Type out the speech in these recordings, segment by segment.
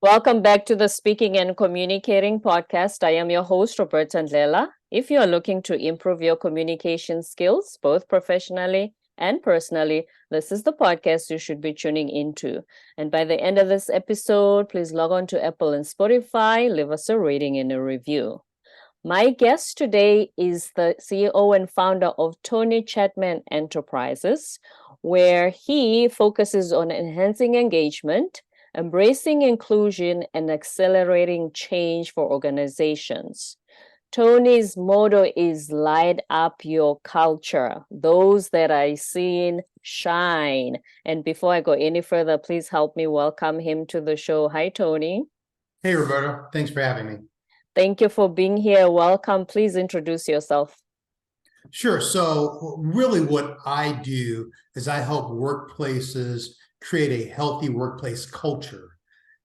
Welcome back to the Speaking and Communicating podcast. I am your host, Roberta Ndlela. If you are looking to improve your communication skills, both professionally and personally, this is the podcast you should be tuning into. And by the end of this episode, please log on to Apple and Spotify, leave us a rating and a review. My guest today is the CEO and founder of Tony Chatman Enterprises, where he focuses on enhancing engagement, embracing inclusion, and accelerating change for organizations. Tony's motto is light up your culture. Those that are seen shine. And before I go any further, please help me welcome him to the show. Hi, Tony. Hey, Roberta. Thanks for having me. Thank you for being here. Welcome. Please introduce yourself. Sure. So really what I do is I help workplaces create a healthy workplace culture.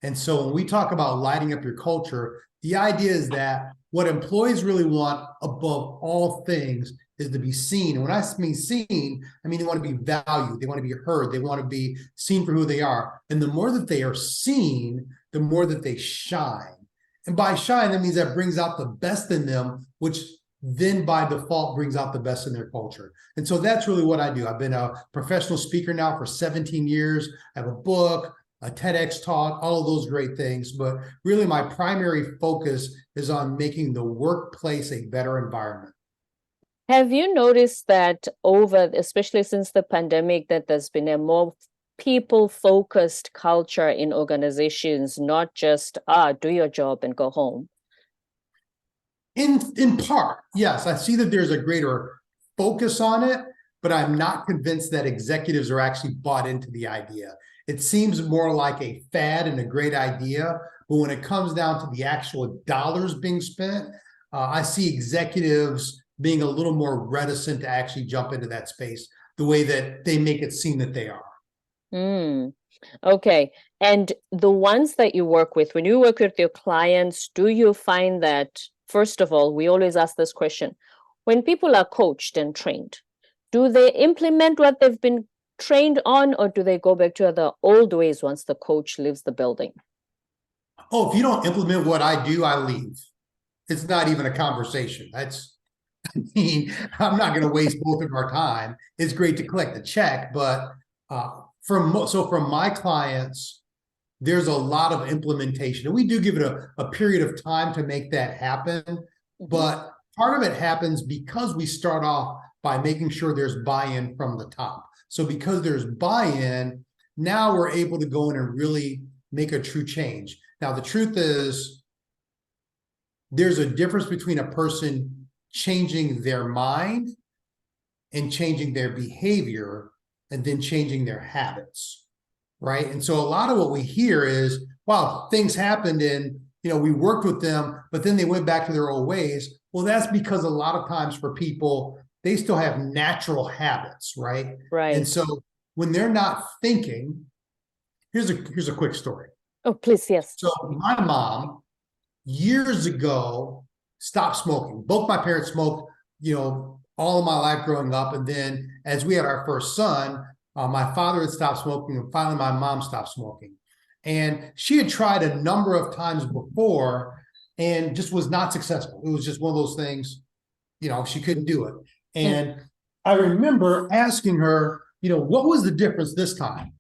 And so when we talk about lighting up your culture, the idea is that what employees really want above all things is to be seen. And when I mean seen, I mean they want to be valued, they want to be heard, they want to be seen for who they are. And the more that they are seen, the more that they shine. And by shine, that means that brings out the best in them, which then by default brings out the best in their culture. And so that's really what I do. I've been a professional speaker now for 17 years. I have a book, a TEDx talk, all of those great things. But really my primary focus is on making the workplace a better environment. Have you noticed that especially since the pandemic, that there's been a more people-focused culture in organizations, not just, do your job and go home? In part, yes, I see that there's a greater focus on it, but I'm not convinced that executives are actually bought into the idea. It seems more like a fad and a great idea, but when it comes down to the actual dollars being spent, I see executives being a little more reticent to actually jump into that space the way that they make it seem that they are. Okay. And the ones that you work with, when you work with your clients, do you find that, first of all, we always ask this question, when people are coached and trained, do they implement what they've been trained on, or do they go back to the old ways once the coach leaves the building? Oh, if you don't implement what I do, I leave. It's not even a conversation. I'm not going to waste both of our time. It's great to collect the check, but from my clients, there's a lot of implementation, and we do give it a period of time to make that happen. But part of it happens because we start off by making sure there's buy-in from the top. So because there's buy-in, now we're able to go in and really make a true change. Now, the truth is, there's a difference between a person changing their mind and changing their behavior and then changing their habits, right? And so a lot of what we hear is, wow, things happened and we worked with them, but then they went back to their old ways. Well, that's because a lot of times for people, they still have natural habits, right? Right. And so when they're not thinking, here's a quick story. Oh, please, yes. So my mom, years ago, stopped smoking. Both my parents smoked, all of my life growing up. And then as we had our first son, my father had stopped smoking, and finally my mom stopped smoking. And she had tried a number of times before and just was not successful. It was just one of those things, she couldn't do it. And I remember asking her, what was the difference this time?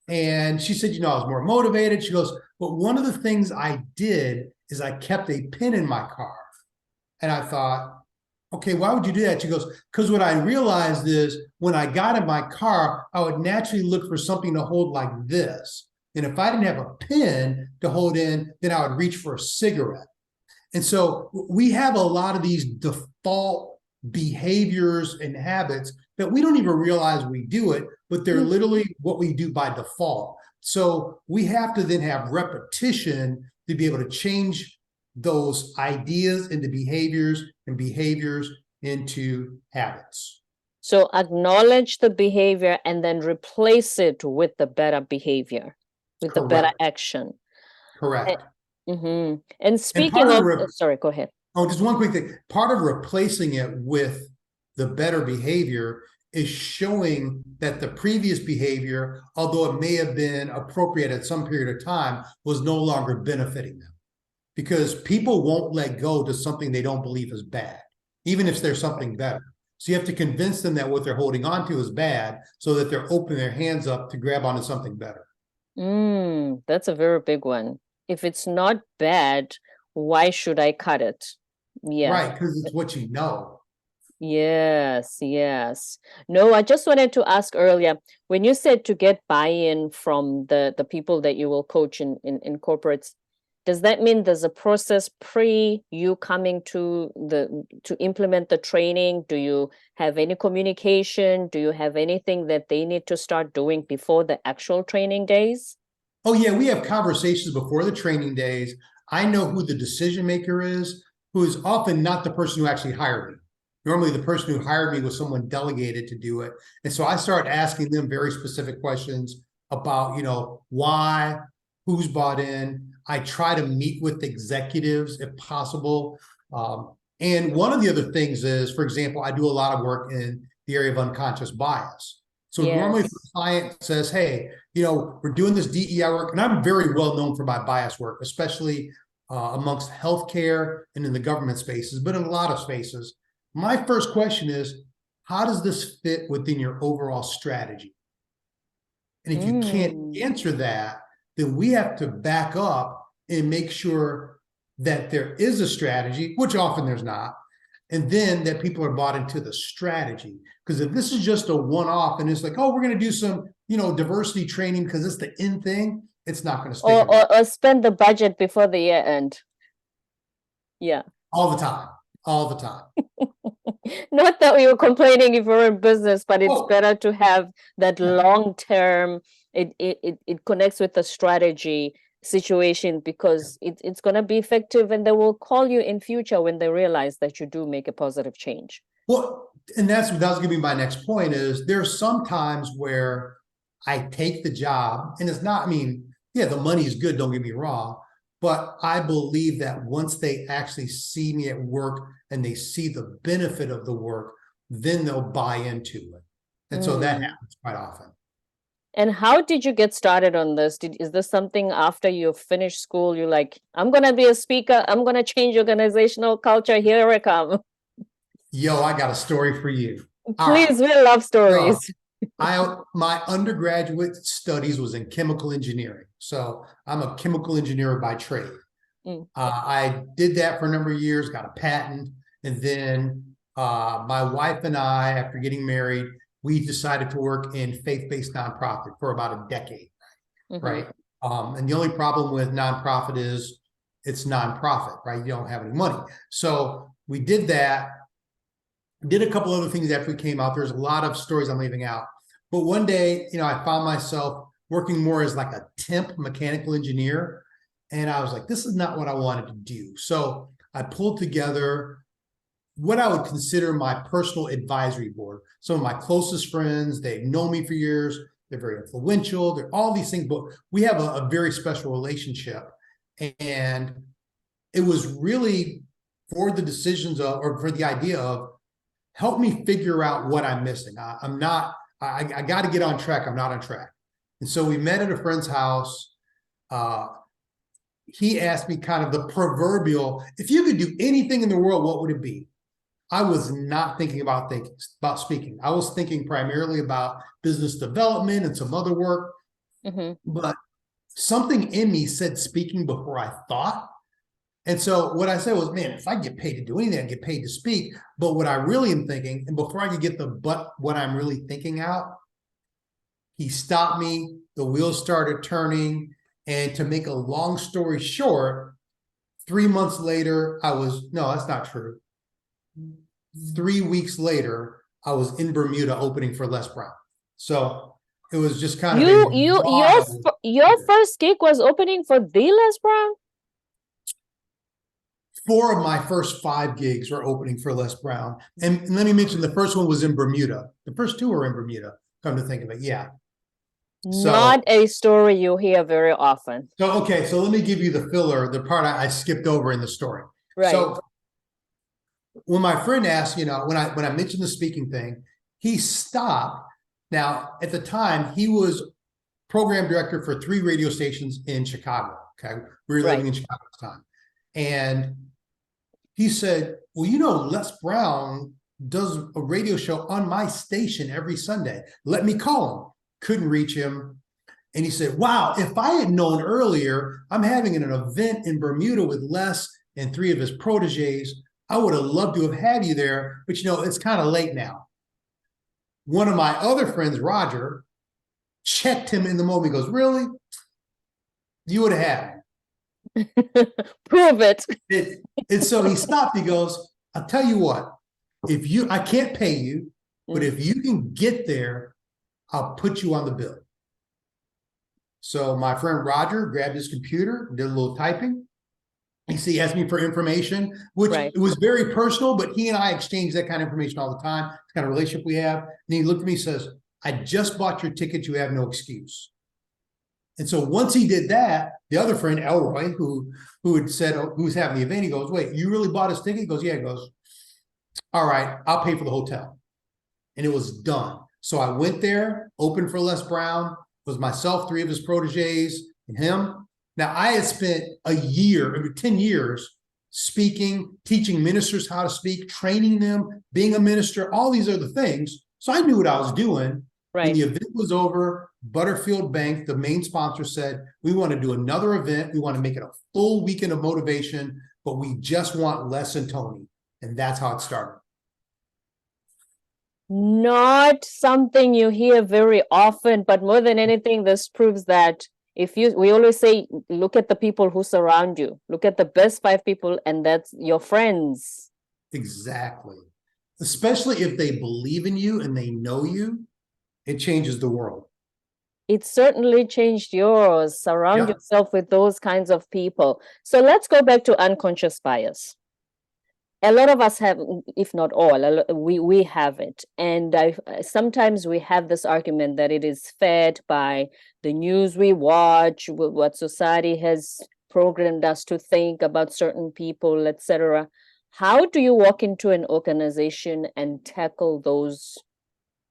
And she said, I was more motivated. She goes, but one of the things I did is I kept a pin in my car. And I thought, okay, why would you do that? She goes, because what I realized is when I got in my car, I would naturally look for something to hold like this. And if I didn't have a pin to hold in, then I would reach for a cigarette. And so we have a lot of these default behaviors and habits that we don't even realize we do it, but they're literally what we do by default. So we have to then have repetition to be able to change those ideas into behaviors and behaviors into habits. So acknowledge the behavior and then replace it with the better behavior, with the better action. Correct. And speaking of, sorry, go ahead. Oh, just one quick thing. Part of replacing it with the better behavior is showing that the previous behavior, although it may have been appropriate at some period of time, was no longer benefiting them. Because people won't let go to something they don't believe is bad, even if there's something better. So you have to convince them that what they're holding on to is bad so that they're opening their hands up to grab onto something better. That's a very big one. If it's not bad, why should I cut it? Yeah. Right, because it's what you know. Yes, yes. No, I just wanted to ask earlier, when you said to get buy-in from the people that you will coach in corporates, does that mean there's a process pre you coming to implement the training? Do you have any communication? Do you have anything that they need to start doing before the actual training days? Oh, yeah, we have conversations before the training days. I know who the decision maker is, who is often not the person who actually hired me. Normally, the person who hired me was someone delegated to do it. And so I start asking them very specific questions about, why, who's bought in. I try to meet with executives if possible. And one of the other things is, for example, I do a lot of work in the area of unconscious bias. So normally if a client says, hey, we're doing this DEI work, and I'm very well known for my bias work, especially amongst healthcare and in the government spaces, but in a lot of spaces. My first question is, how does this fit within your overall strategy? And if you can't answer that, then we have to back up and make sure that there is a strategy, which often there's not, and then that people are bought into the strategy. Because if this is just a one-off and it's like, oh, we're going to do some, diversity training because it's the in thing, it's not going to stay. Or spend the budget before the year end. Yeah. All the time. Not that we were complaining if we're in business, but it's better to have that long term. It connects with the strategy situation because it's going to be effective, and they will call you in future when they realize that you do make a positive change. Well, and that's going to be my next point is there's some times where I take the job and it's not, the money is good, don't get me wrong. But I believe that once they actually see me at work and they see the benefit of the work, then they'll buy into it. And so that happens quite often. And how did you get started on this? Is this something after you finished school, you're like, I'm going to be a speaker, I'm going to change organizational culture, here I come? Yo, I got a story for you. Please, we love stories. My undergraduate studies was in chemical engineering. So I'm a chemical engineer by trade. I did that for a number of years, got a patent. And then my wife and I, after getting married, we decided to work in faith-based nonprofit for about a decade, right? And the only problem with nonprofit is it's nonprofit, right? You don't have any money. So we did that. Did a couple other things after we came out. There's a lot of stories I'm leaving out. But one day, I found myself working more as like a temp mechanical engineer. And I was like, this is not what I wanted to do. So I pulled together what I would consider my personal advisory board. Some of my closest friends, they've known me for years. They're very influential. They're all these things, but we have a very special relationship. And it was really for the decisions of, or for the idea of, help me figure out what I'm missing. I got to get on track. I'm not on track. And so we met at a friend's house. He asked me kind of the proverbial, if you could do anything in the world, what would it be? I was not thinking about speaking. I was thinking primarily about business development and some other work. But something in me said speaking before I thought. And so what I said was, man, if I get paid to do anything, I get paid to speak. But what I really am thinking, and before I could get what I'm really thinking out, he stopped me, the wheels started turning. And to make a long story short, 3 months later, no, that's not true. 3 weeks later, I was in Bermuda opening for Les Brown. So it was just kind of your first gig was opening for the Les Brown? 4 of my first 5 gigs were opening for Les Brown. And let me mention, the first one was in Bermuda. The first 2 were in Bermuda, come to think of it. Yeah. Not a story you hear very often. So let me give you the filler, the part I skipped over in the story. Right. So when my friend asked, when I mentioned the speaking thing, he stopped. Now, at the time, he was program director for 3 radio stations in Chicago. Okay. We were living in Chicago at the time. And he said, well, you know, Les Brown does a radio show on my station every Sunday. Let me call him. Couldn't reach him. And he said, wow, if I had known earlier, I'm having an event in Bermuda with Les and 3 of his proteges. I would have loved to have had you there, but you know, it's kind of late now. One of my other friends, Roger, checked him in the moment. He goes, really? You would have had him. Prove it. And so he stopped. He goes, I'll tell you what, I can't pay you, but if you can get there, I'll put you on the bill. So my friend Roger grabbed his computer, did a little typing. He asked me for information, which it was very personal, but he and I exchanged that kind of information all the time. It's the kind of relationship we have. And he looked at me and says, I just bought your ticket. You have no excuse. And so once he did that, the other friend, Elroy, who had said, who was having the event, he goes, wait, you really bought his ticket? He goes, yeah. He goes, all right, I'll pay for the hotel. And it was done. So I went there, opened for Les Brown. It was myself, 3 of his proteges, and him. Now, I had spent a year, over 10 years, speaking, teaching ministers how to speak, training them, being a minister, all these other things. So I knew what I was doing. When the event was over, Butterfield Bank, the main sponsor, said, we want to do another event. We want to make it a full weekend of motivation, but we just want Les and Tony. And that's how it started. Not something you hear very often, but more than anything, this proves that we always say, look at the people who surround you, look at the best 5 people, and that's your friends. Exactly. Especially if they believe in you and they know you, it changes the world. It certainly changed yours. Surround yourself with those kinds of people. So let's go back to unconscious bias. A lot of us have, if not all, we have it. And sometimes we have this argument that it is fed by the news we watch, what society has programmed us to think about certain people, etc. How do you walk into an organization and tackle those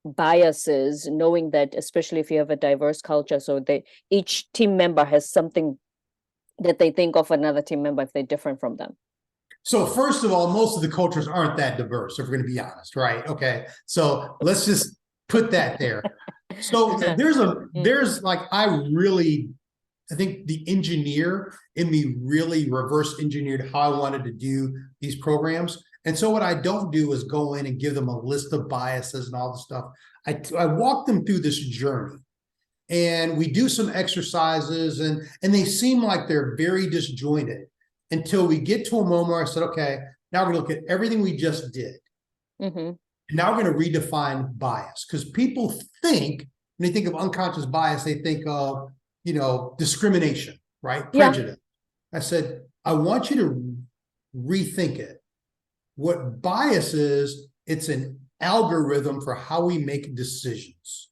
biases, knowing that, especially if you have a diverse culture, so each team member has something that they think of another team member if they're different from them? So first of all, most of the cultures aren't that diverse, if we're going to be honest, right? Okay, so let's just put that there. So I think the engineer in me really reverse engineered how I wanted to do these programs. And so what I don't do is go in and give them a list of biases and all the stuff. I walk them through this journey, and we do some exercises, and they seem like they're very disjointed until we get to a moment where I said, okay, now we're going to look at everything we just did. And now we're going to redefine bias, because people think, when they think of unconscious bias, they think of, discrimination, right? Prejudice. I said, I want you to rethink it. What bias is, it's an algorithm for how we make decisions.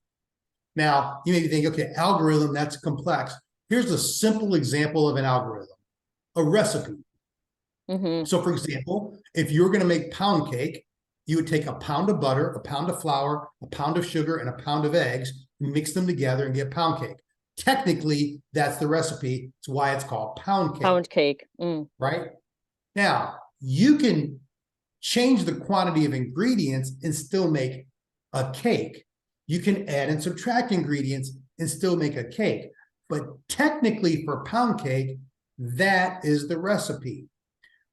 Now, you may think, okay, algorithm, that's complex. Here's a simple example of an algorithm. A recipe. So, for example, if you're going to make pound cake, you would take a pound of butter, a pound of flour, a pound of sugar, and a pound of eggs, and mix them together and get pound cake. Technically, that's the recipe. It's why it's called pound cake. Pound cake. Right? Now, you can change the quantity of ingredients and still make a cake. You can add and subtract ingredients and still make a cake. But technically, for pound cake, that is the recipe.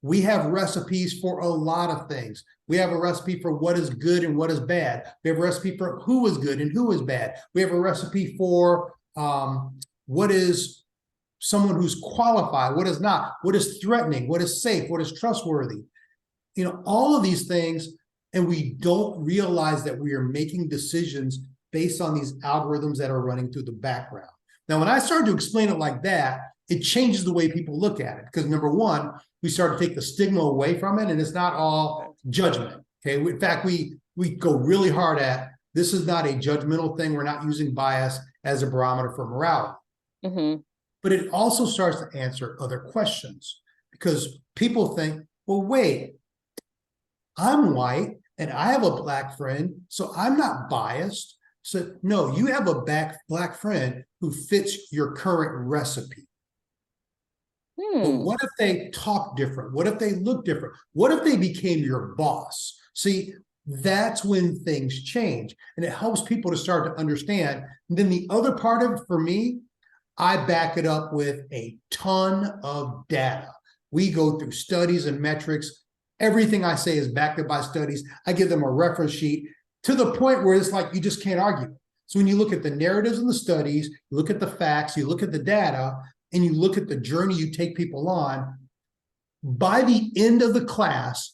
We have recipes for a lot of things. We have a recipe for what is good and what is bad. We have a recipe for who is good and who is bad. We have a recipe for what is someone who's qualified, what is not, what is threatening, what is safe, what is trustworthy. All of these things, and we don't realize that we are making decisions based on these algorithms that are running through the background. Now, when I started to explain it like that, it changes the way people look at it, because number one, we start to take the stigma away from it, and it's not all judgment. Okay. In fact, we go really hard at, this is not a judgmental thing. We're not using bias as a barometer for morality. But it also starts to answer other questions, because people think, well, wait, I'm white and I have a Black friend, so I'm not biased. So no, you have a Black friend who fits your current recipe. But what if they talk different? What if they look different? What if they became your boss? See, that's when things change, and it helps people to start to understand. And then the other part of it for me, I back it up with a ton of data. We go through studies and metrics. Everything I say is backed up by studies. I give them a reference sheet to the point where it's like you just can't argue. So when you look at the narratives and the studies, you look at the facts, you look at the data, and you look at the journey you take people on, by the end of the class,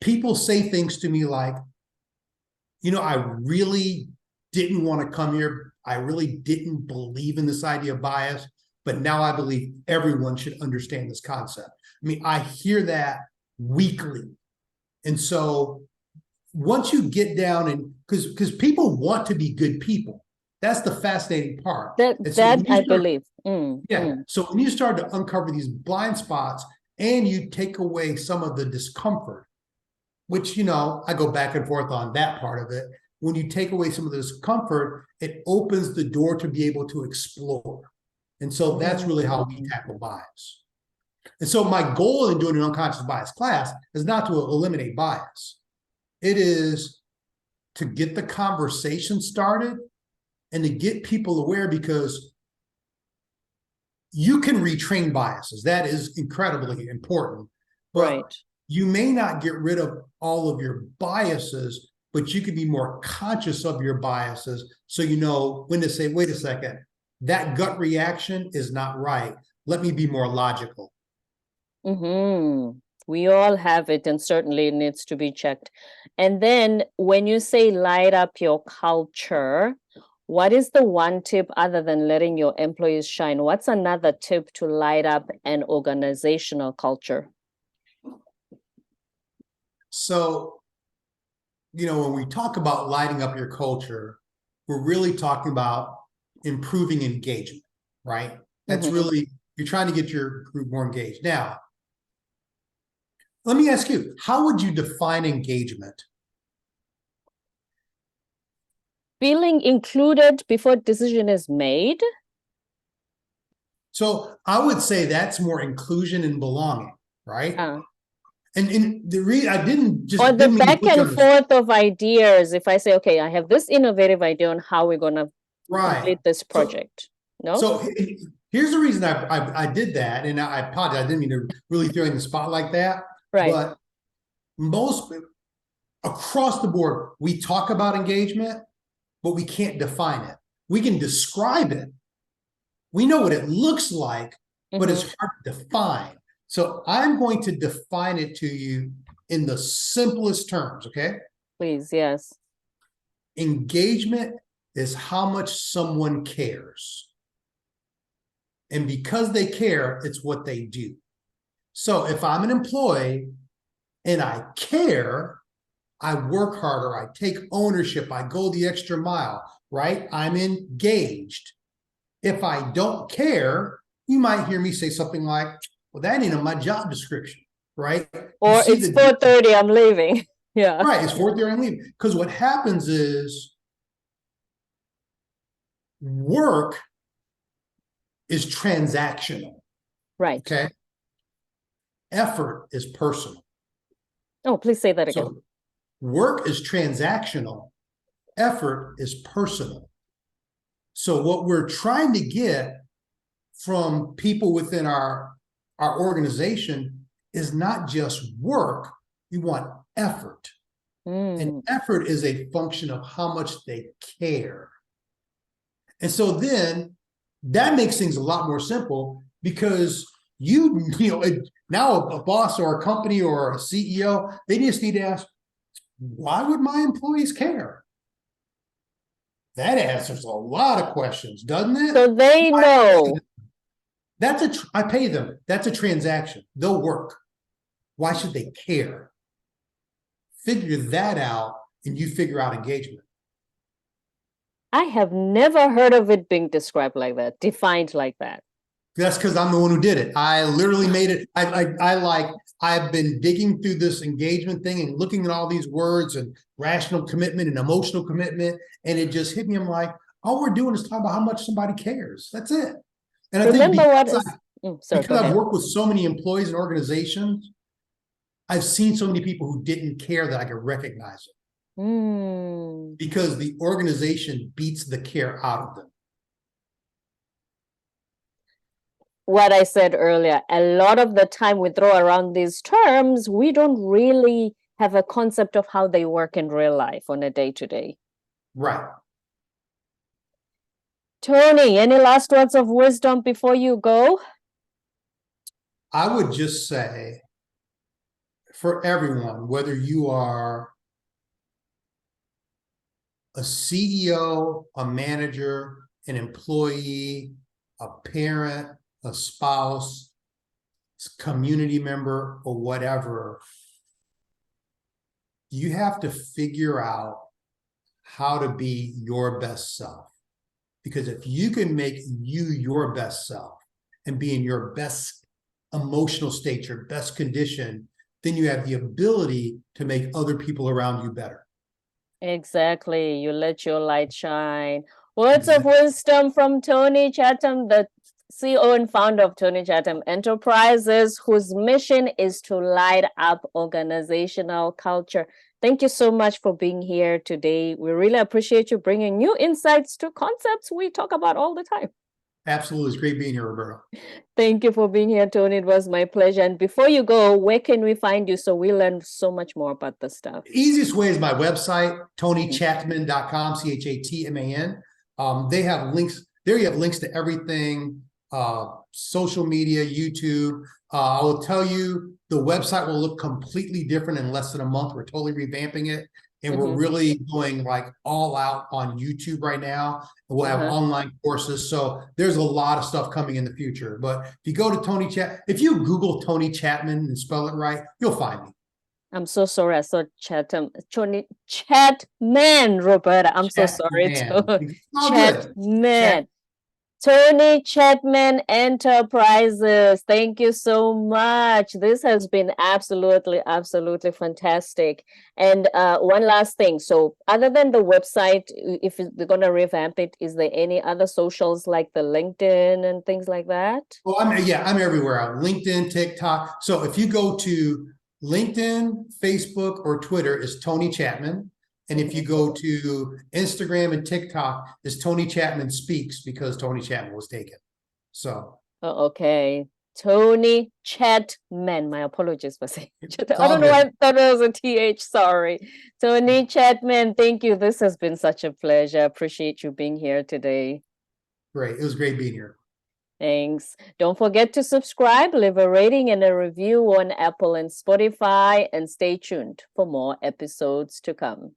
people say things to me like, I really didn't want to come here. I really didn't believe in this idea of bias, but now I believe everyone should understand this concept. I mean, I hear that weekly. And so once you get down and because people want to be good people, that's the fascinating part. I believe. So when you start to uncover these blind spots and you take away some of the discomfort, which, I go back and forth on that part of it. When you take away some of the discomfort, it opens the door to be able to explore. And so that's really how we tackle bias. And so my goal in doing an unconscious bias class is not to eliminate bias. It is to get the conversation started and to get people aware, because you can retrain biases. That is incredibly important. But you may not get rid of all of your biases, but you can be more conscious of your biases so you know when to say, wait a second, that gut reaction is not right. Let me be more logical. We all have it, and certainly it needs to be checked. And then when you say light up your culture, what is the one tip other than letting your employees shine? What's another tip to light up an organizational culture? So, when we talk about lighting up your culture, we're really talking about improving engagement, right? That's really, you're trying to get your group more engaged. Now, let me ask you, how would you define engagement? Feeling included before decision is made. So I would say that's more inclusion and belonging, right? And the reason I didn't just... Or the back and forth of ideas. If I say, okay, I have this innovative idea on how we're going to complete this project. So here's the reason I did that, and I apologize. I didn't mean to really throw in the spot like that. Right. But most across the board, we talk about engagement, but we can't define it. We can describe it. We know what it looks like, but it's hard to define. So I'm going to define it to you in the simplest terms, okay? Please, yes. Engagement is how much someone cares. And because they care, it's what they do. So if I'm an employee and I care, I work harder, I take ownership, I go the extra mile, right? I'm engaged. If I don't care, you might hear me say something like, well, that ain't in my job description, right? Or it's 4:30, I'm leaving. Yeah. Right, it's 4:30, I'm leaving. Because what happens is work is transactional. Right. Okay. Effort is personal. Oh, please say that again. So work is transactional. Effort is personal. So what we're trying to get from people within our organization is not just work. We want effort. And effort is a function of how much they care. And so then that makes things a lot more simple, because now a boss or a company or a CEO, they just need to ask, why would my employees care? That answers a lot of questions, doesn't it? So they know. I pay them. That's a transaction. They'll work. Why should they care? Figure that out, and you figure out engagement. I have never heard of it being described like that, defined like that. That's because I'm the one who did it. I literally made it. I've been digging through this engagement thing and looking at all these words and rational commitment and emotional commitment. And it just hit me. I'm like, all we're doing is talking about how much somebody cares. That's it. And I think Remember what is, sorry, go because I've ahead. worked with so many employees and organizations, I've seen so many people who didn't care that I could recognize it. Because the organization beats the care out of them. What I said earlier, a lot of the time we throw around these terms, we don't really have a concept of how they work in real life on a day-to-day. Right. Tony, any last words of wisdom before you go? I would just say, for everyone, whether you are a CEO, a manager, an employee, a parent, a spouse, community member, or whatever, you have to figure out how to be your best self. Because if you can make you your best self and be in your best emotional state, your best condition, then you have the ability to make other people around you better. Exactly. You let your light shine. Words of wisdom from Tony Chatman, the CEO and founder of Tony Chatman Enterprises, whose mission is to light up organizational culture. Thank you so much for being here today. We really appreciate you bringing new insights to concepts we talk about all the time. Absolutely. It's great being here, Roberta. Thank you for being here, Tony. It was my pleasure. And before you go, where can we find you so we learn so much more about this stuff? Easiest way is my website, TonyChatman.com, Chatman. They have links. There you have links to everything, social media, YouTube. I will tell you, the website will look completely different in less than a month. We're totally revamping it. And we're really going like all out on YouTube right now. And we'll have online courses. So there's a lot of stuff coming in the future. But if you go to if you Google Tony Chatman and spell it right, you'll find me. I'm so sorry. I saw Tony Chatman, Roberta. I'm so sorry. Chatman. Tony Chatman Enterprises. Thank you so much. This has been absolutely fantastic. And one last thing. So other than the website, if they're going to revamp it, is there any other socials like the LinkedIn and things like that? Oh, I'm everywhere. I'm LinkedIn, TikTok. So if you go to LinkedIn, Facebook, or Twitter, is Tony Chatman. And if you go to Instagram and TikTok, is Tony Chatman Speaks, because Tony Chatman was taken. So. Oh, okay. Tony Chatman. My apologies for saying I don't know why I thought it was a TH. Sorry. Tony Chatman, thank you. This has been such a pleasure. Appreciate you being here today. Great. It was great being here. Thanks. Don't forget to subscribe, leave a rating and a review on Apple and Spotify, and stay tuned for more episodes to come.